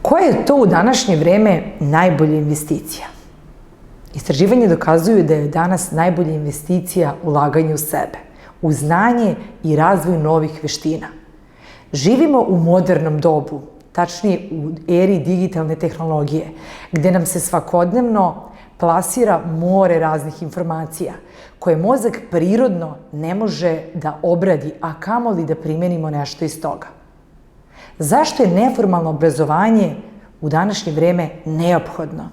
Koja je to u današnje vreme najbolja investicija? Istraživanje dokazuju da je danas najbolja investicija ulaganje u sebe, u znanje i razvoj novih veština. Živimo u modernom dobu, tačnije u eri digitalne tehnologije, gde nam se svakodnevno plasira more raznih informacija, koje mozak prirodno ne može da obradi, a kamoli da primenimo nešto iz toga. Zašto je neformalno obrazovanje u današnje vreme neophodno?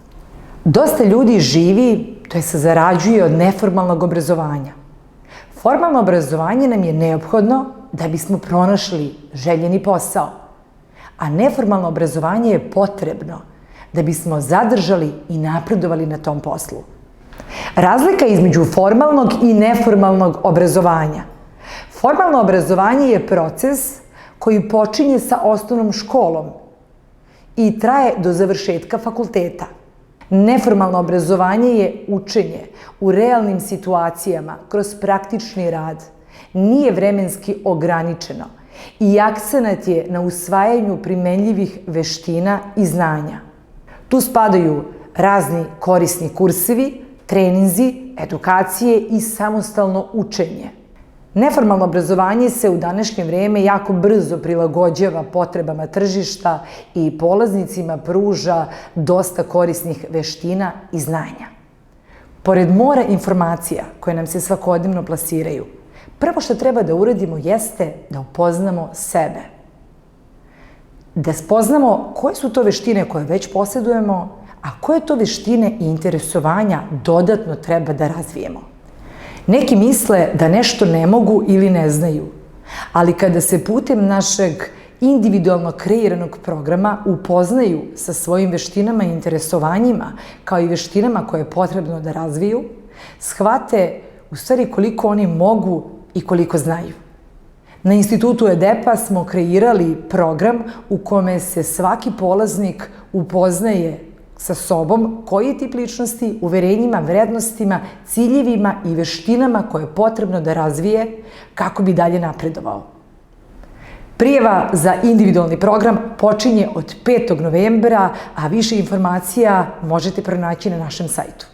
Dosta ljudi živi, to je zarađuje od neformalnog obrazovanja. Formalno obrazovanje nam je neophodno da bismo pronašli željeni posao, a neformalno obrazovanje je potrebno da bismo zadržali i napredovali na tom poslu. Razlika između formalnog i neformalnog obrazovanja. Formalno obrazovanje je proces koji počinje sa osnovnom školom i traje do završetka fakulteta. Neformalno obrazovanje je učenje u realnim situacijama kroz praktični rad, nije vremenski ograničeno i akcenat je na usvajanju primenljivih veština i znanja. Tu spadaju razni korisni kursevi, treninzi, edukacije i samostalno učenje. Neformalno obrazovanje se u današnje vreme jako brzo prilagođava potrebama tržišta i polaznicima pruža dosta korisnih veština i znanja. Pored mora informacija koje nam se svakodnevno plasiraju, prvo što treba da uradimo jeste da upoznamo sebe. Da spoznamo koje su to veštine koje već posjedujemo, a koje to veštine i interesovanja dodatno treba da razvijemo. Neki misle da nešto ne mogu ili ne znaju, ali kada se putem našeg individualno kreiranog programa upoznaju sa svojim veštinama i interesovanjima, kao i veštinama koje je potrebno da razviju, shvate u stvari koliko oni mogu i koliko znaju. Na Institutu EDEPA smo kreirali program u kome se svaki polaznik upoznaje sa sobom, koji je tip ličnosti, uverenjima, vrednostima, ciljevima i veštinama koje je potrebno da razvije kako bi dalje napredovao. Prijava za individualni program počinje od 5. novembra, a više informacija možete pronaći na našem sajtu.